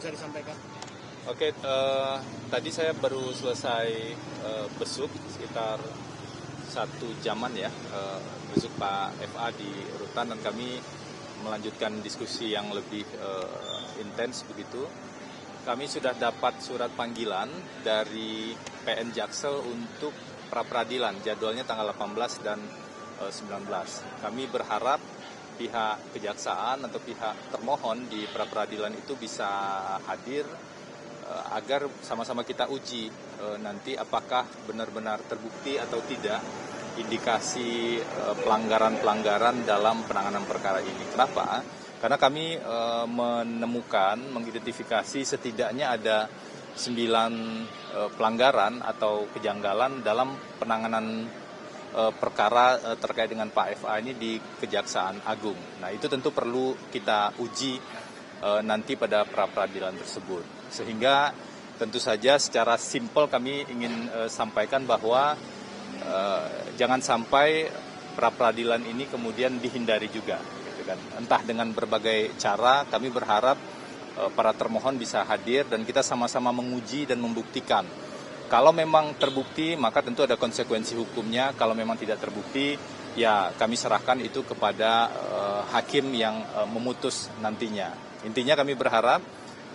Bisa disampaikan. Oke, tadi saya baru selesai besuk sekitar 1 jaman ya, besuk Pak FA di Rutan, dan kami melanjutkan diskusi yang lebih intens begitu. Kami sudah dapat surat panggilan dari PN Jaksel untuk pra-peradilan, jadwalnya tanggal 18 dan 19. Kami berharap pihak kejaksaan atau pihak termohon di pra-peradilan itu bisa hadir agar sama-sama kita uji nanti apakah benar-benar terbukti atau tidak indikasi pelanggaran-pelanggaran dalam penanganan perkara ini. Kenapa? Karena kami mengidentifikasi setidaknya ada 9 pelanggaran atau kejanggalan dalam penanganan perkara terkait dengan Pak FA ini di Kejaksaan Agung. Nah, itu tentu perlu kita uji nanti pada pra-peradilan tersebut. Sehingga tentu saja secara simpel kami ingin sampaikan bahwa jangan sampai pra-peradilan ini kemudian dihindari juga, gitu kan. Entah dengan berbagai cara, kami berharap para termohon bisa hadir dan kita sama-sama menguji dan membuktikan. Kalau memang terbukti, maka tentu ada konsekuensi hukumnya. Kalau memang tidak terbukti, ya kami serahkan itu kepada hakim yang memutus nantinya. Intinya kami berharap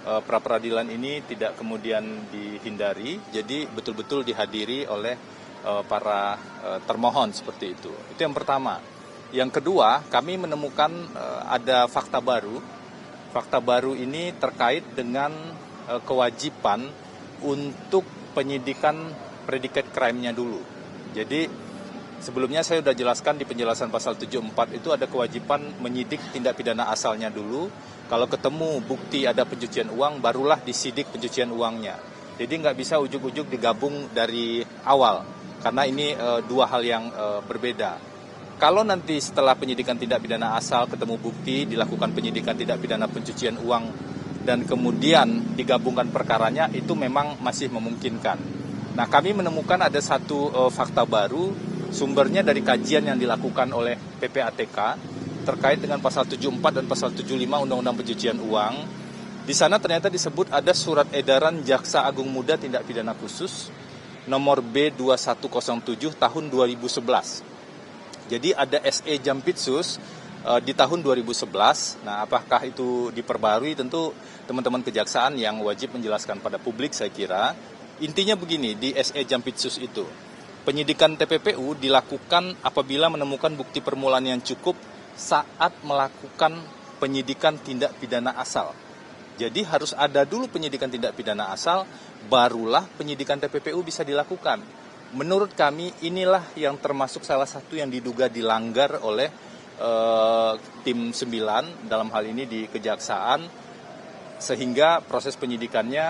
pra-peradilan ini tidak kemudian dihindari, jadi betul-betul dihadiri oleh para termohon seperti itu. Itu yang pertama. Yang kedua, kami menemukan ada fakta baru. Fakta baru ini terkait dengan kewajiban untuk penyidikan predikat crime-nya dulu. Jadi sebelumnya saya sudah jelaskan di penjelasan pasal 74 itu ada kewajiban menyidik tindak pidana asalnya dulu. Kalau ketemu bukti ada pencucian uang, barulah disidik pencucian uangnya. Jadi nggak bisa ujuk-ujuk digabung dari awal, karena ini dua hal yang berbeda. Kalau nanti setelah penyidikan tindak pidana asal ketemu bukti, dilakukan penyidikan tindak pidana pencucian uang, dan kemudian digabungkan perkaranya, itu memang masih memungkinkan. Nah, kami menemukan ada satu fakta baru, sumbernya dari kajian yang dilakukan oleh PPATK terkait dengan pasal 74 dan pasal 75 Undang-Undang Pencucian Uang. Di sana ternyata disebut ada surat edaran Jaksa Agung Muda Tindak Pidana Khusus nomor B2107 tahun 2011. Jadi ada SE Jampitsus di tahun 2011. Nah, apakah itu diperbarui? Tentu teman-teman kejaksaan yang wajib menjelaskan pada publik, saya kira. Intinya begini, di SE Jampitsus itu, penyidikan TPPU dilakukan apabila menemukan bukti permulaan yang cukup saat melakukan penyidikan tindak pidana asal. Jadi harus ada dulu penyidikan tindak pidana asal, barulah penyidikan TPPU bisa dilakukan. Menurut kami inilah yang termasuk salah satu yang diduga dilanggar oleh tim 9 dalam hal ini di kejaksaan, sehingga proses penyidikannya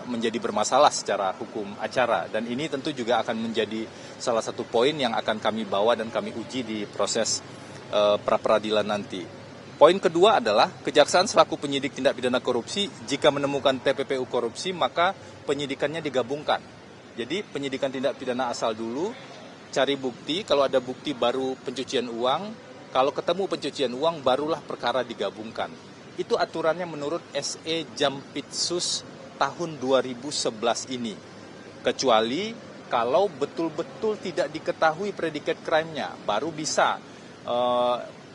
menjadi bermasalah secara hukum acara, dan ini tentu juga akan menjadi salah satu poin yang akan kami bawa dan kami uji di proses pra-peradilan nanti. Poin kedua adalah kejaksaan selaku penyidik tindak pidana korupsi, jika menemukan TPPU korupsi maka penyidikannya digabungkan. Jadi penyidikan tindak pidana asal dulu, cari bukti, kalau ada bukti baru pencucian uang, kalau ketemu pencucian uang barulah perkara digabungkan. Itu aturannya menurut SE Jampitsus tahun 2011 ini. Kecuali kalau betul-betul tidak diketahui predikat crime-nya, baru bisa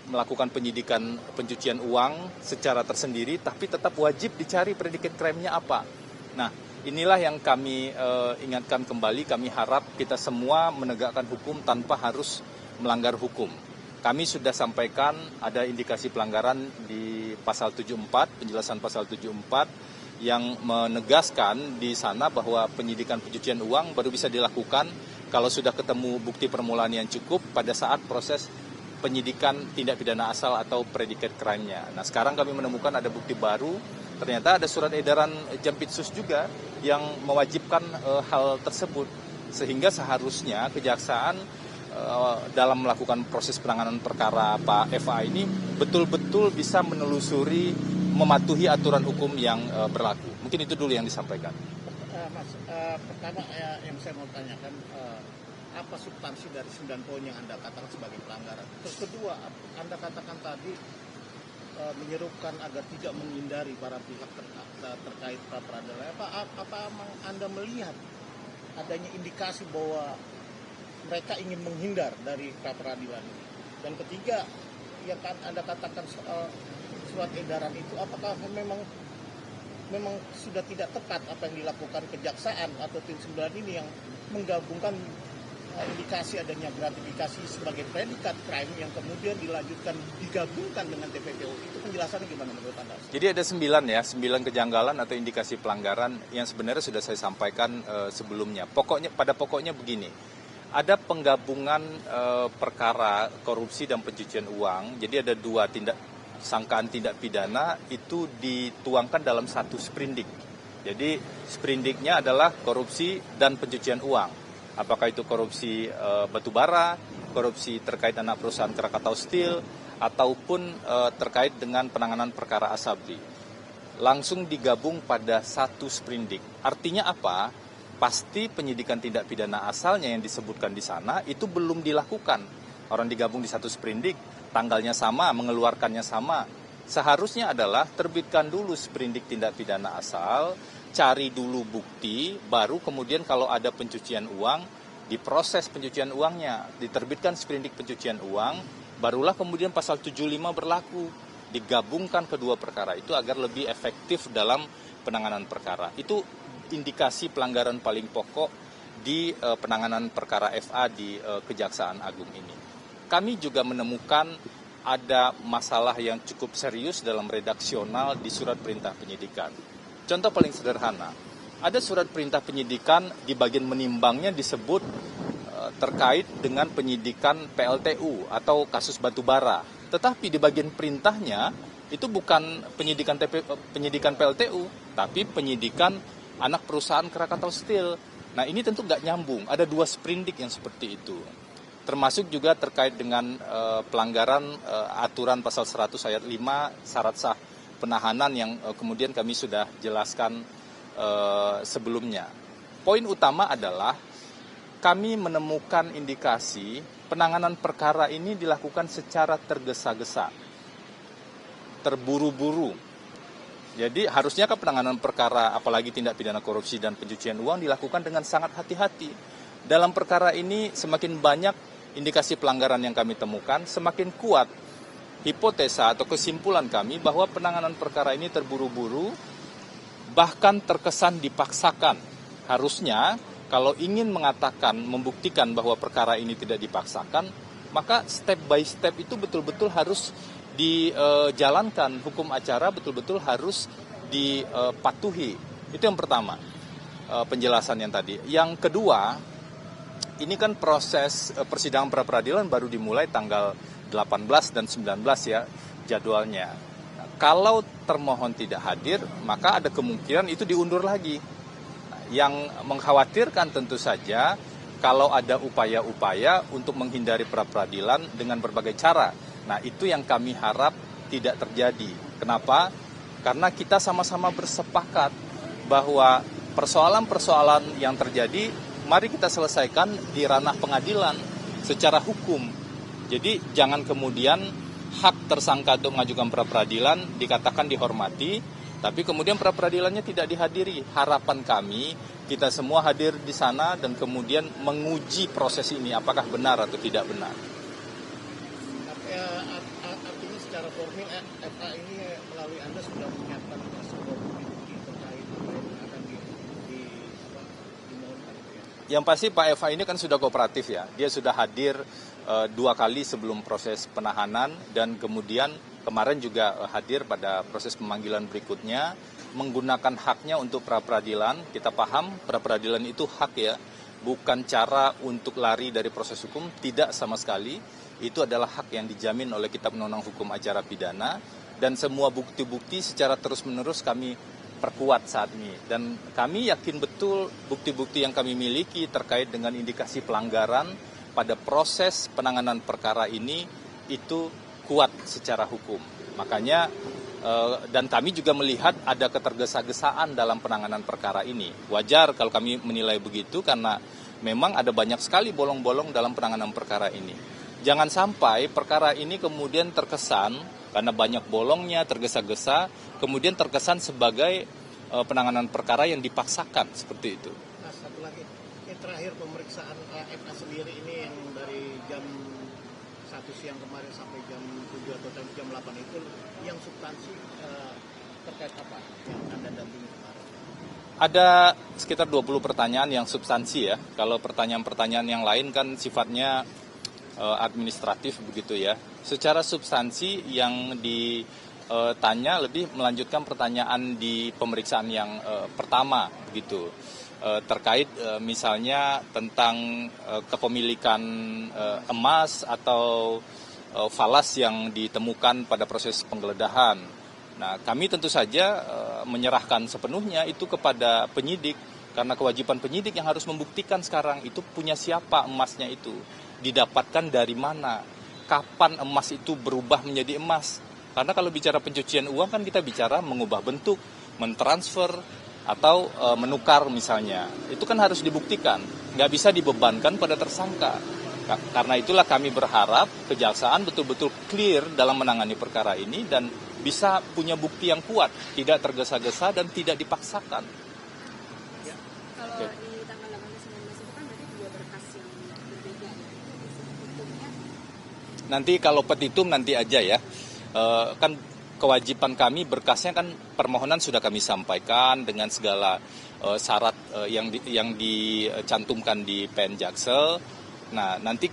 melakukan penyidikan pencucian uang secara tersendiri, tapi tetap wajib dicari predikat crime-nya apa. Nah, inilah yang kami ingatkan kembali. Kami harap kita semua menegakkan hukum tanpa harus melanggar hukum. Kami sudah sampaikan ada indikasi pelanggaran di pasal 74, penjelasan pasal 74, yang menegaskan di sana bahwa penyidikan pencucian uang baru bisa dilakukan kalau sudah ketemu bukti permulaan yang cukup pada saat proses penyidikan tindak pidana asal atau predikat crime-nya. Nah, sekarang kami menemukan ada bukti baru, ternyata ada surat edaran Jampitsus juga yang mewajibkan hal tersebut. Sehingga seharusnya kejaksaan dalam melakukan proses penanganan perkara Pak FA ini betul-betul bisa menelusuri, mematuhi aturan hukum yang berlaku. Mungkin itu dulu yang disampaikan. Mas, pertama yang saya mau tanyakan, apa substansi dari 9 poin yang Anda katakan sebagai pelanggaran? Terus kedua, Anda katakan tadi menyerukan agar tidak menghindari para pihak terkait pra peradilan. Apa Anda melihat adanya indikasi bahwa mereka ingin menghindar dari pra peradilan ini? Dan ketiga, yang Anda katakan soal surat edaran itu, apakah memang sudah tidak tepat apa yang dilakukan kejaksaan atau tim 9 ini yang menggabungkan indikasi adanya gratifikasi sebagai predikat crime yang kemudian digabungkan dengan TPPO? Itu penjelasannya gimana menurut Anda? Jadi ada 9 kejanggalan atau indikasi pelanggaran yang sebenarnya sudah saya sampaikan sebelumnya. Pada pokoknya begini, ada penggabungan perkara korupsi dan pencucian uang. Jadi ada 2 sangkaan tindak pidana itu dituangkan dalam satu sprindik. Jadi sprindiknya adalah korupsi dan pencucian uang. Apakah itu korupsi batubara, korupsi terkait anak perusahaan Krakatau Steel, ataupun terkait dengan penanganan perkara Asabri. Langsung digabung pada satu sprindik. Artinya apa? Pasti penyidikan tindak pidana asalnya yang disebutkan di sana itu belum dilakukan. Orang digabung di satu sprindik, tanggalnya sama, mengeluarkannya sama. Seharusnya adalah terbitkan dulu sprindik tindak pidana asal, cari dulu bukti, baru kemudian kalau ada pencucian uang, diproses pencucian uangnya, diterbitkan sprindik pencucian uang, barulah kemudian pasal 75 berlaku. Digabungkan kedua perkara itu agar lebih efektif dalam penanganan perkara. Itu indikasi pelanggaran paling pokok di penanganan perkara FA di Kejaksaan Agung ini. Kami juga menemukan ada masalah yang cukup serius dalam redaksional di surat perintah penyidikan. Contoh paling sederhana, ada surat perintah penyidikan di bagian menimbangnya disebut terkait dengan penyidikan PLTU atau kasus batubara. Tetapi di bagian perintahnya itu bukan penyidikan PLTU, tapi penyidikan anak perusahaan Krakatau Steel. Nah ini tentu nggak nyambung, ada 2 sprindik yang seperti itu. Termasuk juga terkait dengan pelanggaran aturan pasal 100 ayat 5 syarat sah penahanan yang kemudian kami sudah jelaskan sebelumnya. Poin utama adalah kami menemukan indikasi penanganan perkara ini dilakukan secara tergesa-gesa, terburu-buru. Jadi harusnya kan penanganan perkara apalagi tindak pidana korupsi dan pencucian uang dilakukan dengan sangat hati-hati. Dalam perkara ini semakin banyak indikasi pelanggaran yang kami temukan, semakin kuat hipotesa atau kesimpulan kami bahwa penanganan perkara ini terburu-buru, bahkan terkesan dipaksakan. Harusnya kalau ingin mengatakan, membuktikan bahwa perkara ini tidak dipaksakan, maka step by step itu betul-betul harus dijalankan. Hukum acara betul-betul harus dipatuhi. Itu yang pertama, penjelasan yang tadi. Yang kedua, ini kan proses persidangan pra peradilan baru dimulai tanggal 18 dan 19 ya jadwalnya. Nah, kalau termohon tidak hadir, maka ada kemungkinan itu diundur lagi. Yang mengkhawatirkan tentu saja kalau ada upaya-upaya untuk menghindari pra peradilan dengan berbagai cara. Nah, itu yang kami harap tidak terjadi. Kenapa? Karena kita sama-sama bersepakat bahwa persoalan-persoalan yang terjadi mari kita selesaikan di ranah pengadilan secara hukum. Jadi jangan kemudian hak tersangka untuk mengajukan pra peradilan dikatakan dihormati, tapi kemudian pra peradilannya tidak dihadiri. Harapan kami, kita semua hadir di sana dan kemudian menguji proses ini apakah benar atau tidak benar. Artinya secara formil FA ini melalui Anda sudah menyiapkan sebuah bukti terkait yang akan dimohonkan. Yang pasti Pak Eva ini kan sudah kooperatif ya, dia sudah hadir 2 kali sebelum proses penahanan dan kemudian kemarin juga hadir pada proses pemanggilan berikutnya menggunakan haknya untuk pra peradilan. Kita paham pra peradilan itu hak ya, bukan cara untuk lari dari proses hukum, tidak sama sekali. Itu adalah hak yang dijamin oleh Kitab Undang-Undang Hukum Acara Pidana dan semua bukti-bukti secara terus-menerus kami perkuat saat ini. Dan kami yakin betul bukti-bukti yang kami miliki terkait dengan indikasi pelanggaran pada proses penanganan perkara ini itu kuat secara hukum. Makanya dan kami juga melihat ada ketergesa-gesaan dalam penanganan perkara ini. Wajar kalau kami menilai begitu karena memang ada banyak sekali bolong-bolong dalam penanganan perkara ini. jangan sampai perkara ini kemudian terkesan karena banyak bolongnya, tergesa-gesa, kemudian terkesan sebagai penanganan perkara yang dipaksakan seperti itu. Nah, satu lagi, ini terakhir pemeriksaan FA sendiri ini yang dari jam 1 siang kemarin sampai jam 7 atau jam 8 itu, yang substansi terkait apa yang Anda dampingi kemarin? Ada sekitar 20 pertanyaan yang substansi ya. Kalau pertanyaan-pertanyaan yang lain kan sifatnya administratif begitu ya. Secara substansi yang ditanya lebih melanjutkan pertanyaan di pemeriksaan yang pertama begitu. Terkait misalnya tentang kepemilikan emas atau falas yang ditemukan pada proses penggeledahan. Nah, kami tentu saja menyerahkan sepenuhnya itu kepada penyidik, karena kewajiban penyidik yang harus membuktikan sekarang itu punya siapa emasnya itu, didapatkan dari mana, kapan emas itu berubah menjadi emas. Karena kalau bicara pencucian uang kan kita bicara mengubah bentuk, mentransfer, atau menukar misalnya. Itu kan harus dibuktikan, nggak bisa dibebankan pada tersangka. Karena itulah kami berharap kejaksaan betul-betul clear dalam menangani perkara ini dan bisa punya bukti yang kuat, tidak tergesa-gesa dan tidak dipaksakan. Ya. Kalau di tanggal 18 19 itu kan berarti dua berkas yang berbeda ya. Hukumnya. Nanti kalau petitum nanti aja ya. Kan kewajiban kami berkasnya kan permohonan sudah kami sampaikan dengan segala syarat yang dicantumkan di PN Jaksel. Nah, nanti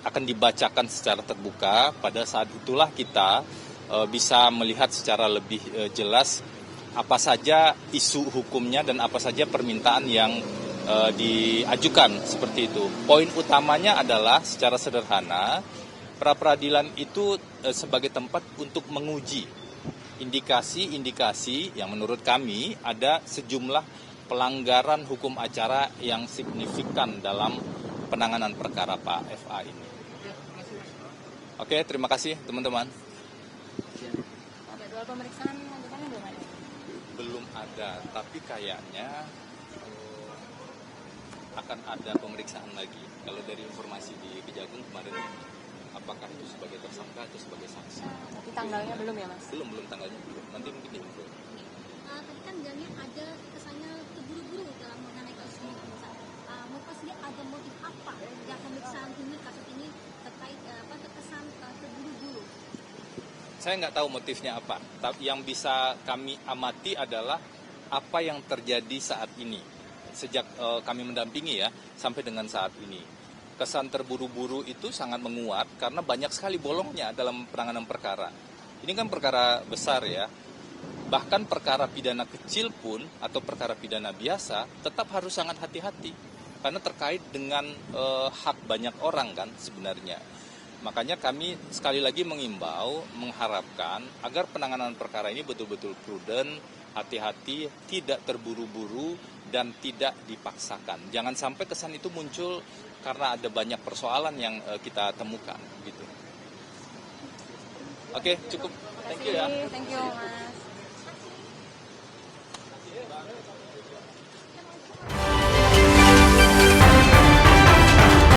akan dibacakan secara terbuka. Pada saat itulah kita bisa melihat secara lebih jelas apa saja isu hukumnya dan apa saja permintaan yang diajukan seperti itu. Poin utamanya adalah secara sederhana, pra-peradilan itu sebagai tempat untuk menguji indikasi-indikasi yang menurut kami ada sejumlah pelanggaran hukum acara yang signifikan dalam penanganan perkara Pak FA ini. Oke, terima kasih teman-teman. Jadwal pemeriksaan lanjutannya belum ada? Belum ada, tapi kayaknya akan ada pemeriksaan lagi. Kalau dari informasi di Kejagung kemarin, apakah itu sebagai tersangka atau sebagai saksi? Tapi tanggalnya belum ya Mas? Belum tanggalnya belum. Nanti mungkin diinfo. Tadi kan Daniel ada kesannya terburu-buru dalam mengenai kasus ini. Menurut dia ada motif apa yang pemeriksaan ini kasus ini terkesan terburu-buru? Saya nggak tahu motifnya apa. Tapi yang bisa kami amati adalah apa yang terjadi saat ini. Sejak kami mendampingi ya, sampai dengan saat ini. Kesan terburu-buru itu sangat menguat karena banyak sekali bolongnya dalam penanganan perkara. Ini kan perkara besar ya. Bahkan perkara pidana kecil pun atau perkara pidana biasa tetap harus sangat hati-hati. Karena terkait dengan hak banyak orang kan sebenarnya. Makanya kami sekali lagi mengimbau, mengharapkan agar penanganan perkara ini betul-betul prudent, hati-hati, tidak terburu-buru, dan tidak dipaksakan. Jangan sampai kesan itu muncul karena ada banyak persoalan yang kita temukan. Gitu. Oke, cukup. Thank you ya. Thank you Mas.